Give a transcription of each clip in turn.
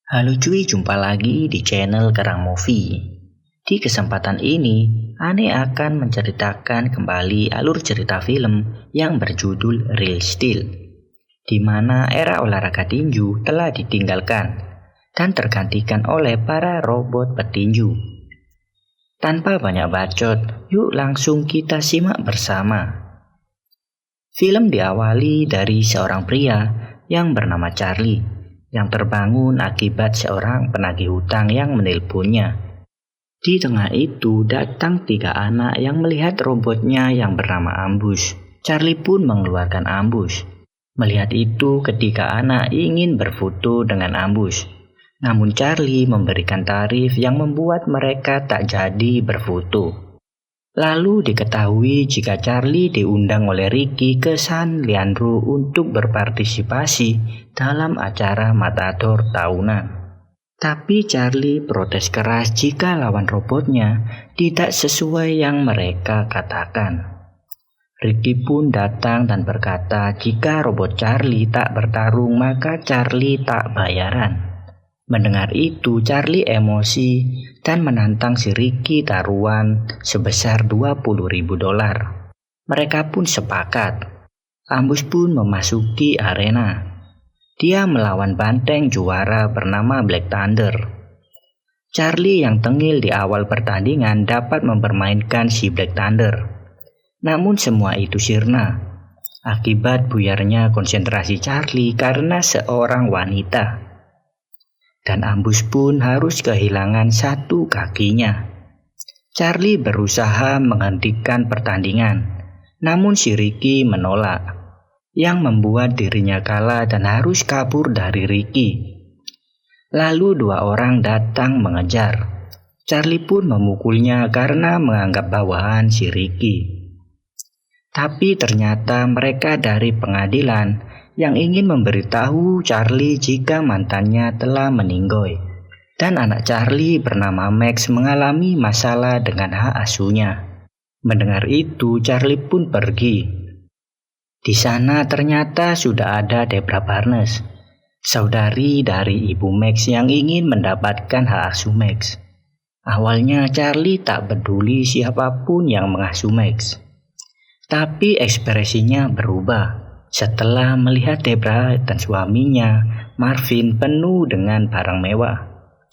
Halo cuy, jumpa lagi di channel Kerang Movie. Di kesempatan ini, Ane akan menceritakan kembali alur cerita film yang berjudul Real Steel, di mana era olahraga tinju telah ditinggalkan dan tergantikan oleh para robot petinju. Tanpa banyak bacot, yuk langsung kita simak bersama. Film diawali dari seorang pria yang bernama Charlie, yang terbangun akibat seorang penagih hutang yang menelponnya. Di tengah itu datang 3 anak yang melihat robotnya yang bernama Ambus. Charlie pun mengeluarkan Ambus. Melihat itu, ketiga anak ingin berfoto dengan Ambus. Namun Charlie memberikan tarif yang membuat mereka tak jadi berfoto. Lalu diketahui jika Charlie diundang oleh Ricky ke San Leandro untuk berpartisipasi dalam acara Matador tahunan. Tapi Charlie protes keras jika lawan robotnya tidak sesuai yang mereka katakan. Ricky pun datang dan berkata jika robot Charlie tak bertarung maka Charlie tak bayaran. Mendengar itu, Charlie emosi dan menantang si Ricky taruhan sebesar $20.000. Mereka pun sepakat. Ambus pun memasuki arena. Dia melawan banteng juara bernama Black Thunder. Charlie yang tengil di awal pertandingan dapat mempermainkan si Black Thunder. Namun semua itu sirna akibat buyarnya konsentrasi Charlie karena seorang wanita. Dan Ambus pun harus kehilangan satu kakinya. Charlie berusaha menghentikan pertandingan, namun si Ricky menolak, yang membuat dirinya kalah dan harus kabur dari Ricky. Lalu 2 orang datang mengejar. Charlie pun memukulnya karena menganggap bawahan si Ricky. Tapi ternyata mereka dari pengadilan yang ingin memberitahu Charlie jika mantannya telah meninggoy. Dan anak Charlie bernama Max mengalami masalah dengan hak asuhnya. Mendengar itu, Charlie pun pergi. Di sana ternyata sudah ada Debra Barnes, saudari dari ibu Max yang ingin mendapatkan hak asuh Max. Awalnya Charlie tak peduli siapapun yang mengasuh Max. Tapi ekspresinya berubah setelah melihat Debra dan suaminya, Marvin, penuh dengan barang mewah.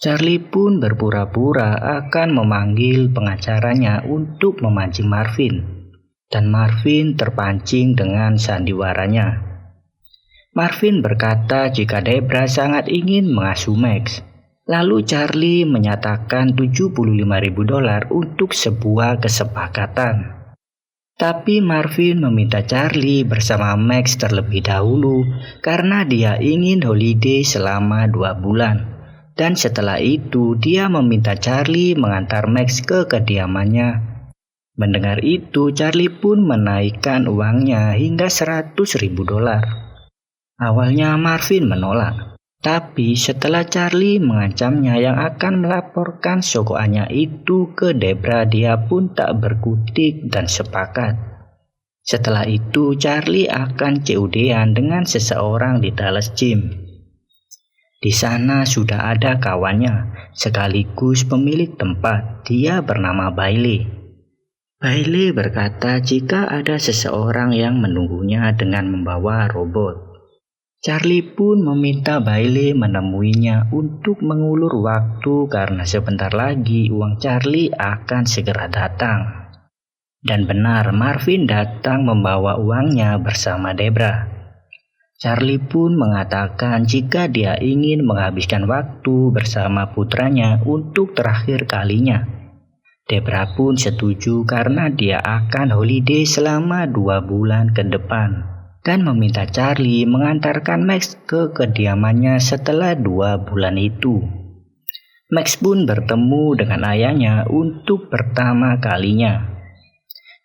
Charlie pun berpura-pura akan memanggil pengacaranya untuk memancing Marvin. Dan Marvin terpancing dengan sandiwaranya. Marvin berkata jika Debra sangat ingin mengasuh Max. Lalu Charlie menyatakan $75.000 untuk sebuah kesepakatan. Tapi Marvin meminta Charlie bersama Max terlebih dahulu karena dia ingin holiday selama 2 bulan. Dan setelah itu dia meminta Charlie mengantar Max ke kediamannya. Mendengar itu Charlie pun menaikkan uangnya hingga $100.000. Awalnya Marvin menolak. Tapi setelah Charlie mengancamnya yang akan melaporkan sogokannya itu ke Debra, dia pun tak berkutik dan sepakat. Setelah itu Charlie akan COD-an dengan seseorang di Dallas Gym. Di sana sudah ada kawannya sekaligus pemilik tempat, dia bernama Bailey. Bailey berkata jika ada seseorang yang menunggunya dengan membawa robot. Charlie pun meminta Bailey menemuinya untuk mengulur waktu karena sebentar lagi uang Charlie akan segera datang. Dan benar, Marvin datang membawa uangnya bersama Debra. Charlie pun mengatakan jika dia ingin menghabiskan waktu bersama putranya untuk terakhir kalinya. Debra pun setuju karena dia akan holiday selama 2 bulan ke depan. Dan meminta Charlie mengantarkan Max ke kediamannya setelah 2 bulan itu. Max pun bertemu dengan ayahnya untuk pertama kalinya.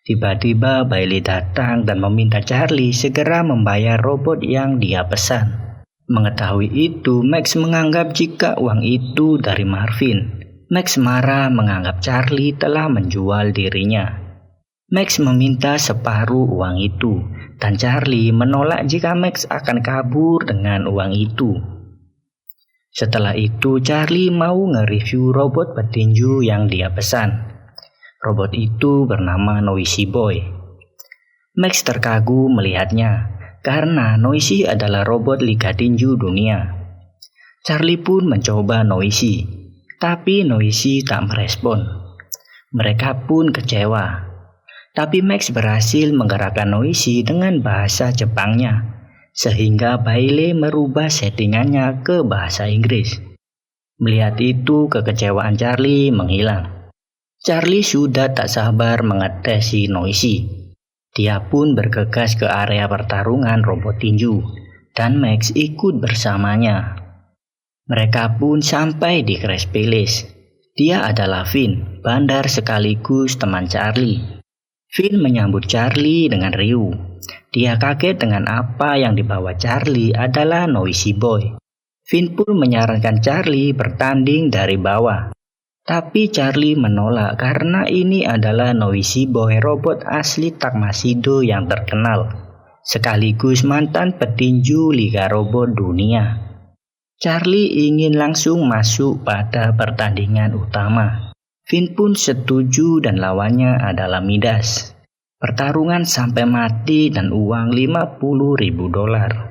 Tiba-tiba Bailey datang dan meminta Charlie segera membayar robot yang dia pesan. Mengetahui itu, Max menganggap jika uang itu dari Marvin. Max marah menganggap Charlie telah menjual dirinya. Max meminta separuh uang itu, dan Charlie menolak jika Max akan kabur dengan uang itu. Setelah itu Charlie mau nge-review robot petinju yang dia pesan. Robot itu bernama Noisy Boy. Max terkagum melihatnya karena Noisy adalah robot liga tinju dunia. Charlie pun mencoba Noisy, tapi Noisy tak merespon. Mereka pun kecewa. Tapi Max berhasil menggerakkan Noisy dengan bahasa Jepangnya, sehingga Bailey merubah settingannya ke bahasa Inggris. Melihat itu, kekecewaan Charlie menghilang. Charlie sudah tak sabar mengetes si Noisy. Dia pun bergegas ke area pertarungan robot tinju, dan Max ikut bersamanya. Mereka pun sampai di Crash Palace. Dia adalah Finn, bandar sekaligus teman Charlie. Finn menyambut Charlie dengan riuh. Dia kaget dengan apa yang dibawa Charlie adalah Noisy Boy. Finn pun menyarankan Charlie bertanding dari bawah. Tapi Charlie menolak karena ini adalah Noisy Boy, robot asli Takmasido yang terkenal, sekaligus mantan petinju Liga Robot Dunia. Charlie ingin langsung masuk pada pertandingan utama. Finn pun setuju dan lawannya adalah Midas. Pertarungan sampai mati dan uang $50.000.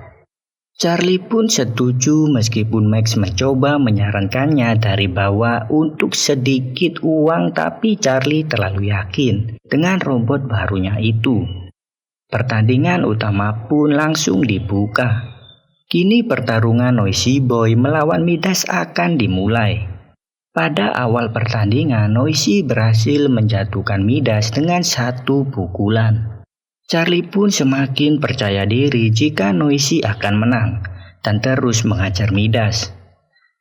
Charlie pun setuju meskipun Max mencoba menyarankannya dari bawah untuk sedikit uang, tapi Charlie terlalu yakin dengan robot barunya itu. Pertandingan utama pun langsung dibuka. Kini pertarungan Noisy Boy melawan Midas akan dimulai. Pada awal pertandingan, Noisy berhasil menjatuhkan Midas dengan 1 pukulan. Charlie pun semakin percaya diri jika Noisy akan menang dan terus mengajar Midas.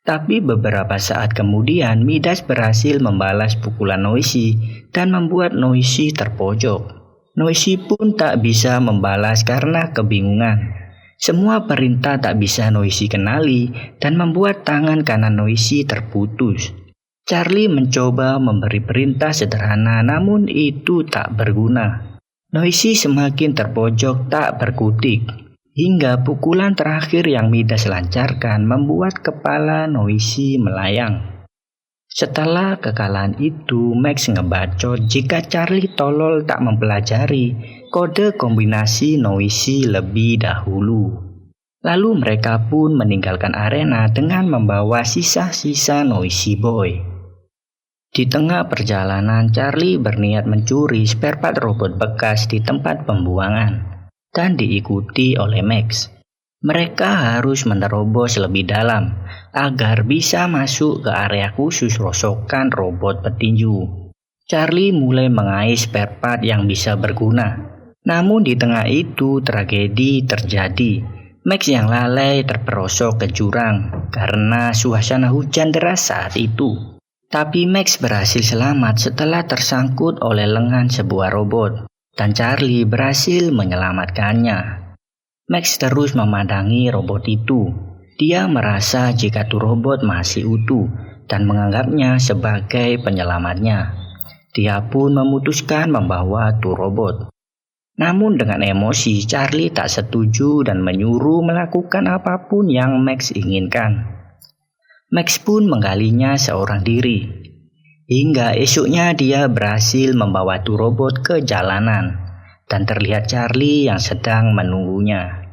Tapi beberapa saat kemudian, Midas berhasil membalas pukulan Noisy dan membuat Noisy terpojok. Noisy pun tak bisa membalas karena kebingungan. Semua perintah tak bisa Noisy kenali dan membuat tangan kanan Noisy terputus. Charlie mencoba memberi perintah sederhana, namun itu tak berguna. Noisy semakin terpojok tak berkutik, hingga pukulan terakhir yang Midas lancarkan membuat kepala Noisy melayang. Setelah kekalahan itu, Max ngebacot jika Charlie tolol tak mempelajari kode kombinasi Noisy lebih dahulu. Lalu mereka pun meninggalkan arena dengan membawa sisa-sisa Noisy Boy. Di tengah perjalanan, Charlie berniat mencuri spare part robot bekas di tempat pembuangan dan diikuti oleh Max. Mereka harus menerobos lebih dalam agar bisa masuk ke area khusus rosokan robot petinju. Charlie mulai mengais spare part yang bisa berguna. Namun di tengah itu tragedi terjadi. Max yang lalai terperosok ke jurang karena suasana hujan deras saat itu. Tapi Max berhasil selamat setelah tersangkut oleh lengan sebuah robot, dan Charlie berhasil menyelamatkannya. Max terus memandangi robot itu. Dia merasa jika tuh robot masih utuh dan menganggapnya sebagai penyelamatnya. Dia pun memutuskan membawa tuh robot. Namun dengan emosi, Charlie tak setuju dan menyuruh melakukan apapun yang Max inginkan. Max pun menggalinya seorang diri. Hingga esoknya dia berhasil membawa tuh robot ke jalanan dan terlihat Charlie yang sedang menunggunya.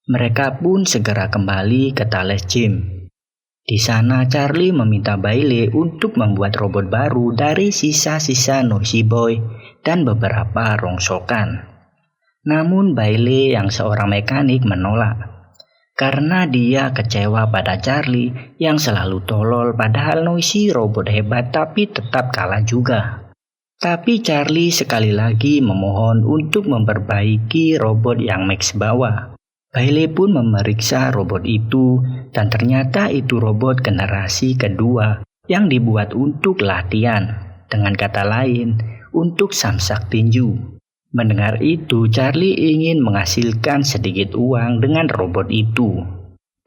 Mereka pun segera kembali ke Thales Gym. Di sana Charlie meminta Bailey untuk membuat robot baru dari sisa-sisa Noisy Boy dan beberapa rongsokan. Namun Bailey yang seorang mekanik menolak. Karena dia kecewa pada Charlie yang selalu tolol, padahal Noisy robot hebat tapi tetap kalah juga. Tapi Charlie sekali lagi memohon untuk memperbaiki robot yang Max bawa. Bailey pun memeriksa robot itu dan ternyata itu robot generasi kedua yang dibuat untuk latihan. Dengan kata lain, untuk samsak tinju. Mendengar itu, Charlie ingin menghasilkan sedikit uang dengan robot itu.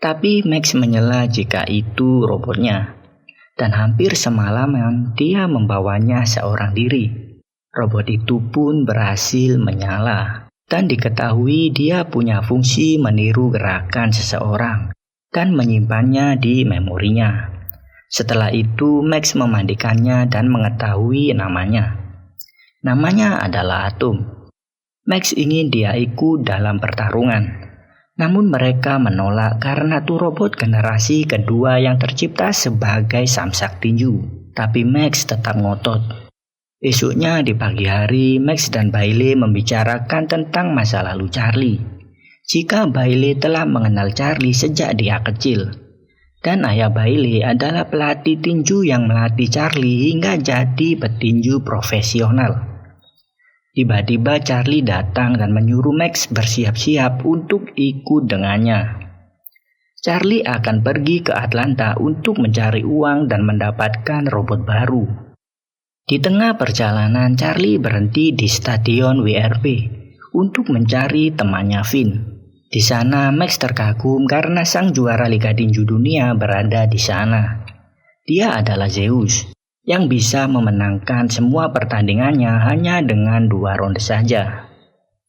Tapi Max menyela jika itu robotnya. Dan hampir semalaman dia membawanya seorang diri. Robot itu pun berhasil menyala. Dan diketahui dia punya fungsi meniru gerakan seseorang. dan menyimpannya di memorinya. Setelah itu, Max memandikannya dan mengetahui namanya. Namanya adalah Atom. Max ingin dia ikut dalam pertarungan. Namun mereka menolak karena itu robot generasi kedua yang tercipta sebagai samsak tinju. Tapi Max tetap ngotot. Esoknya di pagi hari, Max dan Bailey membicarakan tentang masa lalu Charlie. Jika Bailey telah mengenal Charlie sejak dia kecil. Dan ayah Bailey adalah pelatih tinju yang melatih Charlie hingga jadi petinju profesional. Tiba-tiba Charlie datang dan menyuruh Max bersiap-siap untuk ikut dengannya. Charlie akan pergi ke Atlanta untuk mencari uang dan mendapatkan robot baru. Di tengah perjalanan, Charlie berhenti di stadion WRP untuk mencari temannya Finn. Di sana, Max terkagum karena sang juara Liga Tinju Dunia berada di sana. Dia adalah Zeus, yang bisa memenangkan semua pertandingannya hanya dengan 2 ronde saja.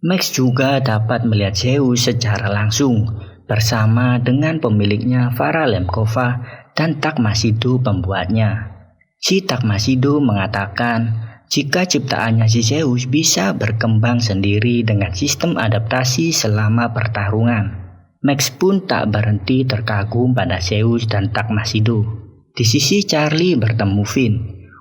Max juga dapat melihat Zeus secara langsung bersama dengan pemiliknya Farah Lemkova dan Takmasido pembuatnya. Si Takmasido mengatakan jika ciptaannya si Zeus bisa berkembang sendiri dengan sistem adaptasi selama pertarungan. Max pun tak berhenti terkagum pada Zeus dan Takmasido. Di sisi Charlie bertemu Finn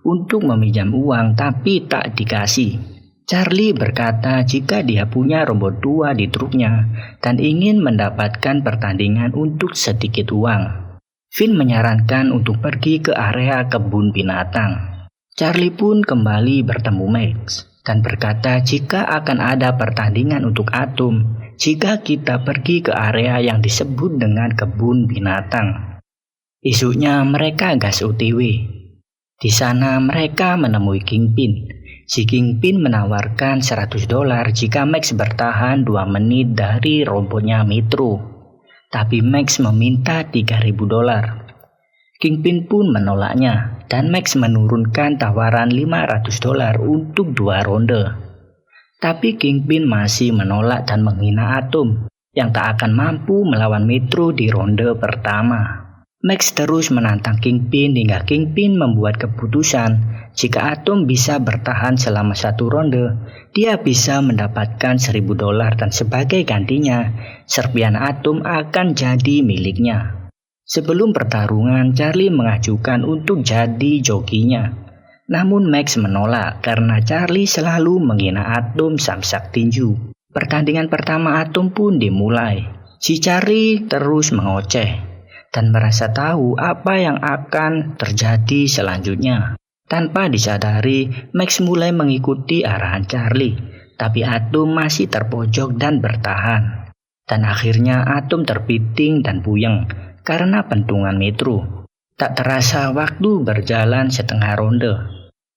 untuk meminjam uang tapi tak dikasih. Charlie berkata jika dia punya robot tua di truknya dan ingin mendapatkan pertandingan untuk sedikit uang. Finn menyarankan untuk pergi ke area kebun binatang. Charlie pun kembali bertemu Max dan berkata jika akan ada pertandingan untuk Atom jika kita pergi ke area yang disebut dengan kebun binatang. Esoknya mereka gas OTW. Di sana mereka menemui Kingpin. Si Kingpin menawarkan $100 jika Max bertahan 2 menit dari robotnya Metro. Tapi Max meminta $3.000. Kingpin pun menolaknya dan Max menurunkan tawaran $500 untuk 2 ronde. Tapi Kingpin masih menolak dan menghina Atom yang tak akan mampu melawan Metro di ronde pertama. Max terus menantang Kingpin hingga Kingpin membuat keputusan jika Atom bisa bertahan selama 1 ronde, dia bisa mendapatkan $1.000 dan sebagai gantinya, serpihan Atom akan jadi miliknya. Sebelum pertarungan, Charlie mengajukan untuk jadi jokinya. Namun Max menolak karena Charlie selalu menghina Atom samsak tinju. Pertandingan pertama Atom pun dimulai. Si Charlie terus mengoceh dan merasa tahu apa yang akan terjadi selanjutnya. Tanpa disadari, Max mulai mengikuti arahan Charlie. Tapi Atom masih terpojok dan bertahan. Dan akhirnya Atom terpiting dan puyeng karena pentungan Metro. Tak terasa waktu berjalan setengah ronde.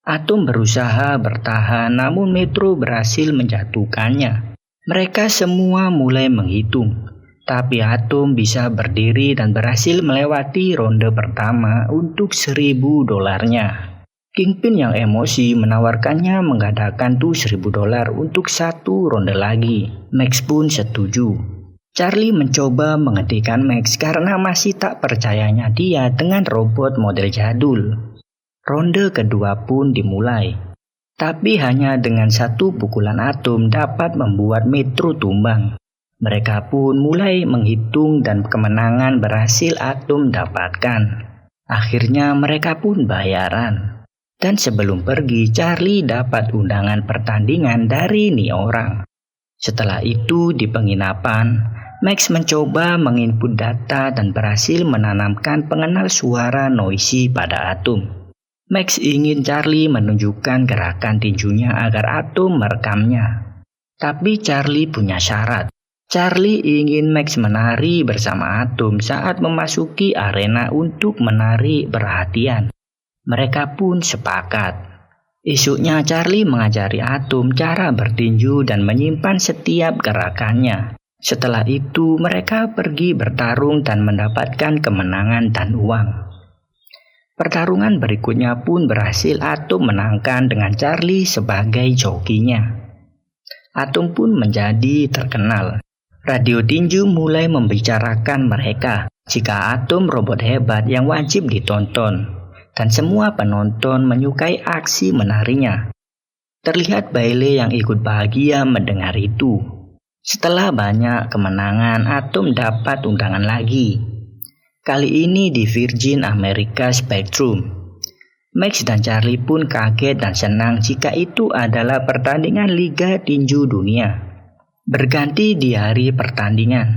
Atom berusaha bertahan namun Metro berhasil menjatuhkannya. Mereka semua mulai menghitung. Tapi Atom bisa berdiri dan berhasil melewati ronde pertama untuk $1.000-nya. Kingpin yang emosi menawarkannya menggadaikan tuh $1.000 untuk 1 ronde lagi. Max pun setuju. Charlie mencoba menghentikan Max karena masih tak percayanya dia dengan robot model jadul. Ronde kedua pun dimulai. Tapi hanya dengan 1 pukulan Atom dapat membuat Metro tumbang. Mereka pun mulai menghitung dan kemenangan berhasil Atom dapatkan. Akhirnya mereka pun bayaran. Dan sebelum pergi, Charlie dapat undangan pertandingan dari nih orang. Setelah itu di penginapan, Max mencoba menginput data dan berhasil menanamkan pengenal suara noisy pada Atom. Max ingin Charlie menunjukkan gerakan tinjunya agar Atom merekamnya. Tapi Charlie punya syarat. Charlie ingin Max menari bersama Atom saat memasuki arena untuk menarik perhatian. Mereka pun sepakat. Esoknya Charlie mengajari Atom cara bertinju dan menyimpan setiap gerakannya. Setelah itu mereka pergi bertarung dan mendapatkan kemenangan dan uang. Pertarungan berikutnya pun berhasil Atom menangkan dengan Charlie sebagai jokinya. Atom pun menjadi terkenal. Radio tinju mulai membicarakan mereka jika Atom robot hebat yang wajib ditonton, dan semua penonton menyukai aksi menarinya. Terlihat Bailey yang ikut bahagia mendengar itu. Setelah banyak kemenangan, Atom dapat undangan lagi. Kali ini di Virgin America Spectrum. Max dan Charlie pun kaget dan senang jika itu adalah pertandingan Liga Tinju Dunia. Berganti di hari pertandingan,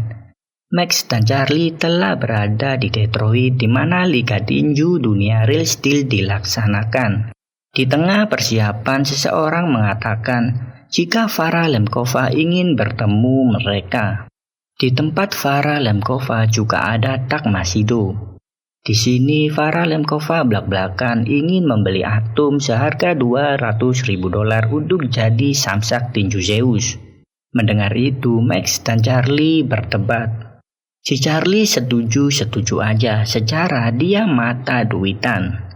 Max dan Charlie telah berada di Detroit di mana Liga Tinju Dunia Real Steel dilaksanakan. Di tengah persiapan, seseorang mengatakan jika Farah Lemkova ingin bertemu mereka. Di tempat Farah Lemkova juga ada Tak Masido. Di sini Farah Lemkova belak-belakan ingin membeli Atom seharga $200.000 untuk jadi samsak tinju Zeus. Mendengar itu, Max dan Charlie berdebat. Si Charlie setuju aja secara dia mata duitan.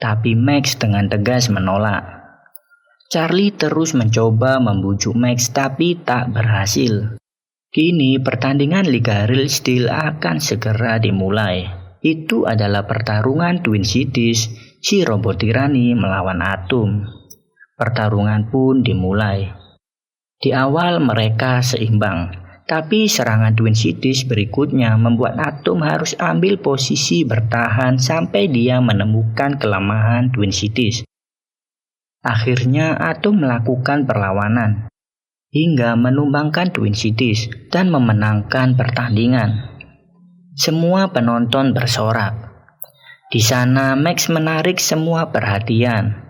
Tapi Max dengan tegas menolak. Charlie terus mencoba membujuk Max tapi tak berhasil. Kini pertandingan Liga Real Steel akan segera dimulai. Itu adalah pertarungan Twin Cities, si robot tirani melawan Atom. Pertarungan pun dimulai. Di awal mereka seimbang. Tapi serangan Twin Cities berikutnya membuat Atom harus ambil posisi bertahan sampai dia menemukan kelemahan Twin Cities. Akhirnya Atom melakukan perlawanan hingga menumbangkan Twin Cities dan memenangkan pertandingan. Semua penonton bersorak. Di sana Max menarik semua perhatian.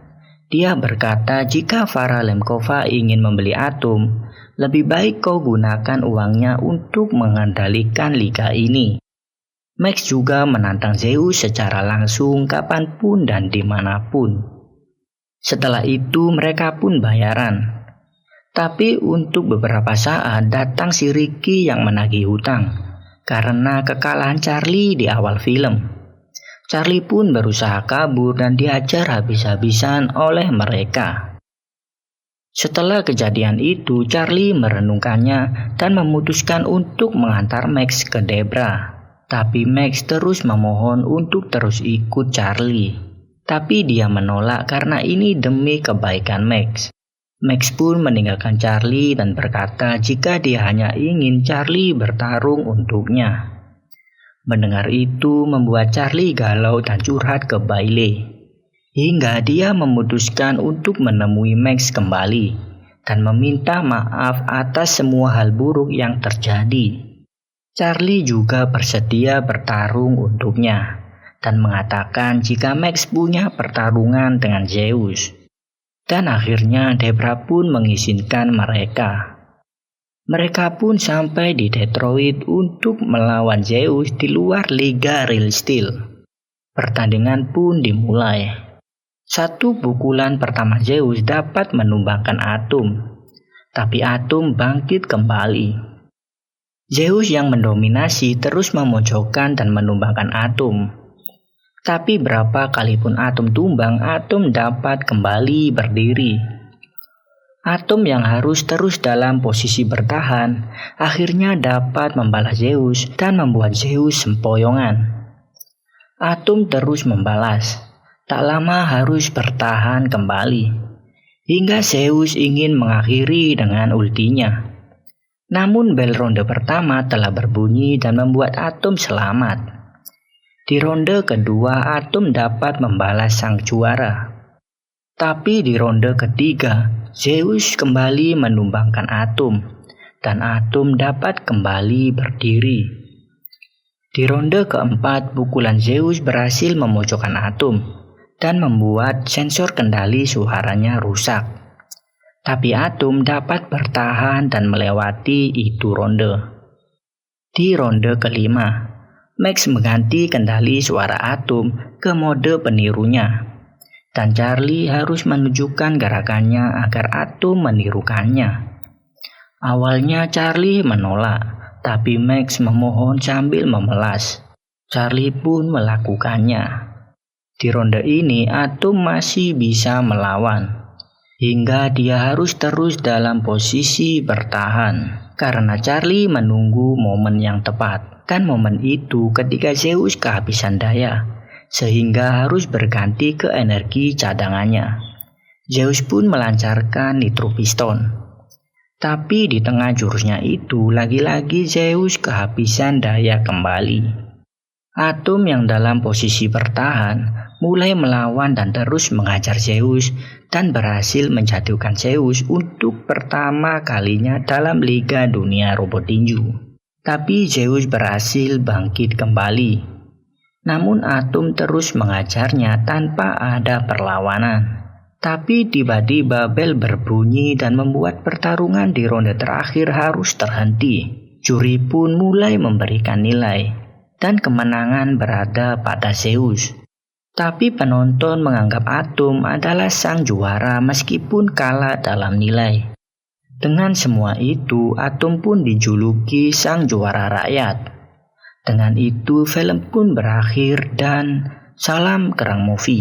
Dia berkata jika Farah Lemkova ingin membeli Atom, lebih baik kau gunakan uangnya untuk mengendalikan liga ini. Max juga menantang Zeus secara langsung kapanpun dan dimanapun. Setelah itu mereka pun bayaran. Tapi untuk beberapa saat datang si Ricky yang menagih hutang karena kekalahan Charlie di awal film. Charlie pun berusaha kabur dan diajar habis-habisan oleh mereka. Setelah kejadian itu, Charlie merenungkannya dan memutuskan untuk mengantar Max ke Debra. Tapi Max terus memohon untuk terus ikut Charlie. Tapi dia menolak karena ini demi kebaikan Max. Max pun meninggalkan Charlie dan berkata jika dia hanya ingin Charlie bertarung untuknya. Mendengar itu membuat Charlie galau dan curhat ke Bailey. Hingga dia memutuskan untuk menemui Max kembali dan meminta maaf atas semua hal buruk yang terjadi. Charlie juga bersedia bertarung untuknya dan mengatakan jika Max punya pertarungan dengan Zeus. Dan akhirnya Debra pun mengizinkan mereka. Mereka pun sampai di Detroit untuk melawan Zeus di luar Liga Real Steel. Pertandingan pun dimulai. Satu pukulan pertama Zeus dapat menumbangkan Atom, tapi Atom bangkit kembali. Zeus yang mendominasi terus memojokkan dan menumbangkan Atom. Tapi berapa kalipun Atom tumbang, Atom dapat kembali berdiri. Atom yang harus terus dalam posisi bertahan, akhirnya dapat membalas Zeus dan membuat Zeus sempoyongan. Atom terus membalas. Tak lama harus bertahan kembali, hingga Zeus ingin mengakhiri dengan ultinya. Namun bel ronde pertama telah berbunyi dan membuat Atom selamat. Di ronde kedua Atom dapat membalas sang juara. Tapi di ronde ketiga, Zeus kembali menumbangkan Atom, dan Atom dapat kembali berdiri. Di ronde keempat, pukulan Zeus berhasil memojokkan Atom dan membuat sensor kendali suaranya rusak. Tapi Atom dapat bertahan dan melewati itu ronde. Di ronde kelima, Max mengganti kendali suara Atom ke mode penirunya. Dan Charlie harus menunjukkan gerakannya agar Atom menirukannya. Awalnya Charlie menolak, tapi Max memohon sambil memelas. Charlie pun melakukannya. Di ronde ini Atom masih bisa melawan, hingga dia harus terus dalam posisi bertahan, karena Charlie menunggu momen yang tepat. Dan momen itu ketika Zeus kehabisan daya, sehingga harus berganti ke energi cadangannya. Zeus pun melancarkan nitropiston. Tapi di tengah jurusnya itu, lagi-lagi Zeus kehabisan daya kembali. Atom yang dalam posisi bertahan mulai melawan dan terus mengajar Zeus dan berhasil menjatuhkan Zeus untuk pertama kalinya dalam Liga Dunia Robot Tinju. Tapi Zeus berhasil bangkit kembali. Namun Atom terus mengajarnya tanpa ada perlawanan. Tapi tiba-tiba bel berbunyi dan membuat pertarungan di ronde terakhir harus terhenti. Juri pun mulai memberikan nilai, dan kemenangan berada pada Zeus. Tapi penonton menganggap Atom adalah sang juara meskipun kalah dalam nilai. Dengan semua itu, Atom pun dijuluki sang juara rakyat. Dengan itu, film pun berakhir dan salam Kerang Movie.